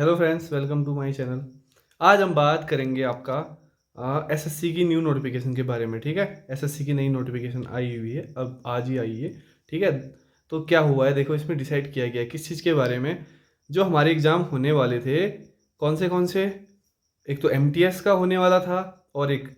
Hello friends, welcome to my channel. आज हम बात करेंगे आपका एसएससी की न्यू नोटिफिकेशन के बारे में। ठीक है, एसएससी की नई नोटिफिकेशन आई हुई है, अब आज ही आई है। ठीक है, तो क्या हुआ है देखो, इसमें डिसाइड किया गया है किस चीज़ के बारे में। जो हमारे एग्ज़ाम होने वाले थे, कौन से, एक तो एमटीएस का होने वाला था, और एक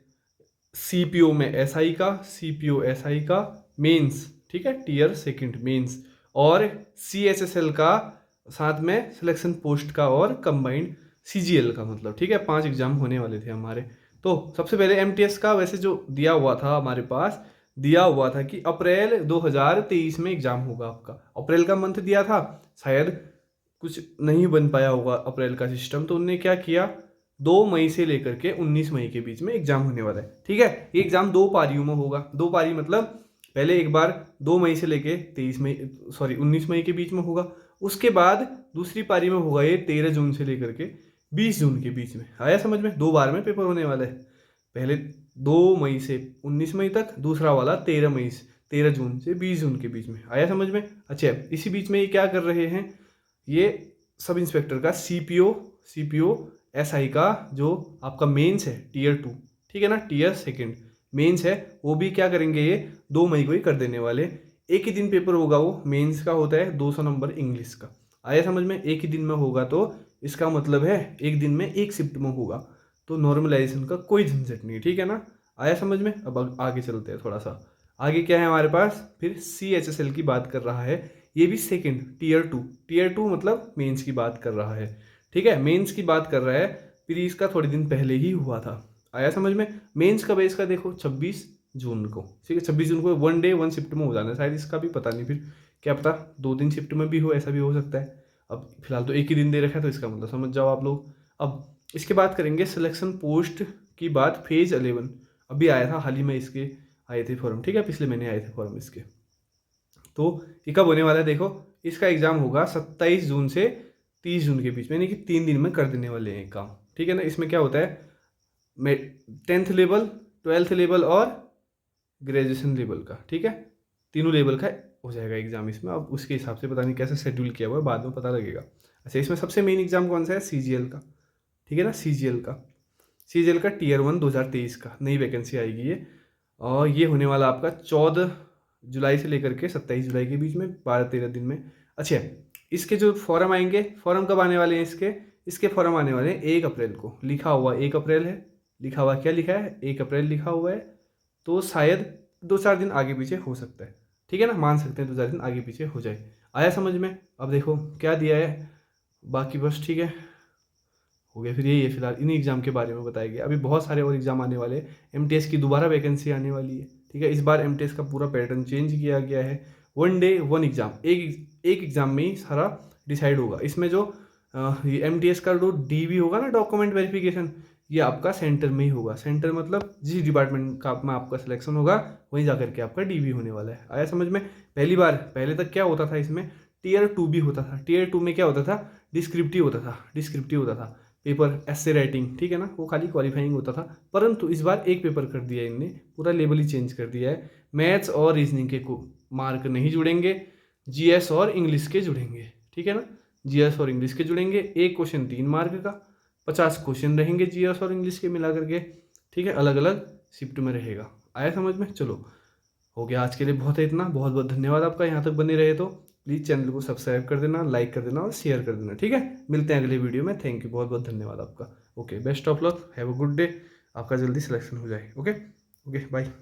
सीपीओ में एसआई का, सीपीओ एसआई का मेंस, ठीक है, टीयर सेकंड मेंस, और सीएचएसएल का साथ में सिलेक्शन पोस्ट का, और कंबाइंड सीजीएल का, मतलब ठीक है 5 एग्जाम होने वाले थे हमारे। तो सबसे पहले एमटीएस का वैसे जो दिया हुआ था हमारे पास, दिया हुआ था कि अप्रैल 2023 में एग्जाम होगा आपका। अप्रैल का मंथ दिया था, शायद कुछ नहीं बन पाया होगा अप्रैल का सिस्टम, तो उनने क्या किया, 2 मई से लेकर के 19 मई के बीच में एग्जाम होने वाला है। ठीक है, ये एग्जाम 2 पारियों में होगा। 2 पारी मतलब पहले एक बार 2 मई से लेके 23 मई, सॉरी 19 मई के बीच में होगा। उसके बाद दूसरी पारी में होगा ये 13 जून से लेकर के 20 जून के बीच में। आया समझ में? 2 बार में पेपर होने वाला है। पहले 2 मई से 19 मई तक, दूसरा वाला 13 मई से 13 जून से 20 जून के बीच में। आया समझ में? अच्छा, इसी बीच में ये क्या कर रहे हैं, ये सब इंस्पेक्टर का सीपीओ एसआई का जो आपका मेंस है टीयर 2, ठीक है ना, टीयर सेकंड मेंस है, वो भी क्या करेंगे, ये 2 मई को ही कर देने वाले। एक ही दिन पेपर होगा, वो मेंस का होता है 200 नंबर इंग्लिश का। आया समझ में? एक ही दिन में होगा, तो इसका मतलब है एक दिन में एक शिफ्ट में होगा, तो नॉर्मलाइजेशन का कोई झंझट नहीं। ठीक है ना? आया समझ में? अब आगे चलते हैं थोड़ा सा। आगे क्या है हमारे पास, फिर सीएचएसएल की बात कर रहा है। ये भी सेकंड टीयर 2 मतलब मेंस की बात कर रहा है। ठीक है, मेंस की बात कर रहा है, फिर इसका थोड़े दिन पहले ही हुआ था। आया समझ में? मेंस कब है इसका, देखो 26 जून को। ठीक है, 26 जून को 1 डे 1 शिफ्ट में हो जाना है शायद, इसका भी पता नहीं, फिर क्या पता 2 दिन शिफ्ट में भी हो, ऐसा भी हो सकता है। अब फिलहाल तो एक ही दिन दे रखा है, तो इसका मतलब समझ जाओ आप लोग। अब इसके बात करेंगे सिलेक्शन पोस्ट की बात। फेज 11 अभी आया था हाल ही में, इसके आए थे फॉर्म। ठीक है, पिछले महीने आए थे फॉर्म इसके। तो ये कब होने वाला है देखो, इसका एग्जाम होगा 27 जून से 30 जून के बीच में, यानी कि 3 दिन में कर देने वाले हैं काम। ठीक है ना? इसमें क्या होता है, 10th लेवल, 12th लेवल और ग्रेजुएशन लेवल का, ठीक है, तीनों लेवल का हो जाएगा एग्जाम इसमें। अब उसके हिसाब से पता नहीं कैसे शेड्यूल किया हुआ है, बाद में पता लगेगा। अच्छा, इसमें सबसे मेन एग्जाम कौन सा है, सीजीएल का। ठीक है ना, सीजीएल का टीयर 1 2023 का नई वैकेंसी आएगी ये, और ये होने वाला आपका 14 जुलाई से लेकर के 27 जुलाई के बीच में, 12-13 दिन में। अच्छा, इसके जो फॉर्म आएंगे, फॉर्म कब आने वाले हैं इसके फॉर्म आने वाले हैं 1 अप्रैल को। लिखा हुआ 1 अप्रैल है, लिखा हुआ क्या लिखा है, 1 अप्रैल लिखा हुआ है, तो शायद 2-4 दिन आगे पीछे हो सकता है। ठीक है ना, मान सकते हैं 2-4 दिन आगे पीछे हो जाए। आया समझ में? अब देखो क्या दिया है, बाकी बस ठीक है, हो गया। फिर यही है, फिलहाल इन एग्जाम के बारे में बताया गया। अभी बहुत सारे और एग्जाम आने वाले हैं, एमटीएस की दोबारा वैकेंसी आने वाली है। ठीक है, इस बार एमटीएस का पूरा पैटर्न चेंज किया गया है। 1 डे 1 एग्जाम, एक एग्जाम में ही सारा डिसाइड होगा। इसमें जो एमटीएस का जो डीवी होगा ना, डॉक्यूमेंट वेरिफिकेशन, ये आपका सेंटर में ही होगा। सेंटर मतलब जिस डिपार्टमेंट का में आपका सिलेक्शन होगा, वहीं जाकर के आपका डीवी होने वाला है। आया समझ में? पहले तक क्या होता था इसमें, टीयर 2 भी होता था। टीयर 2 में क्या होता था, डिस्क्रिप्टिव होता था पेपर, एसे राइटिंग, ठीक है ना, वो खाली क्वालिफाइंग होता था। परंतु इस बार एक पेपर कर दिया है इनने, पूरा लेवल ही चेंज कर दिया है। मैथ्स और रीजनिंग के को मार्क नहीं जुड़ेंगे, जीएस और इंग्लिश के जुड़ेंगे। ठीक है ना, जीएस और इंग्लिश के जुड़ेंगे। एक क्वेश्चन 3 मार्क का, 50 क्वेश्चन रहेंगे जीएस और इंग्लिश के मिला करके। ठीक है, अलग अलग शिफ्ट में रहेगा। आया समझ में? चलो, हो गया आज के लिए, बहुत है इतना। बहुत बहुत धन्यवाद आपका, यहाँ तक बने रहे तो। प्लीज़ चैनल को सब्सक्राइब कर देना, लाइक कर देना और शेयर कर देना। ठीक है, मिलते हैं अगले वीडियो में। थैंक यू, बहुत बहुत धन्यवाद आपका। Okay, best of luck, have a good day. आपका जल्दी सिलेक्शन हो जाए। Okay okay, bye.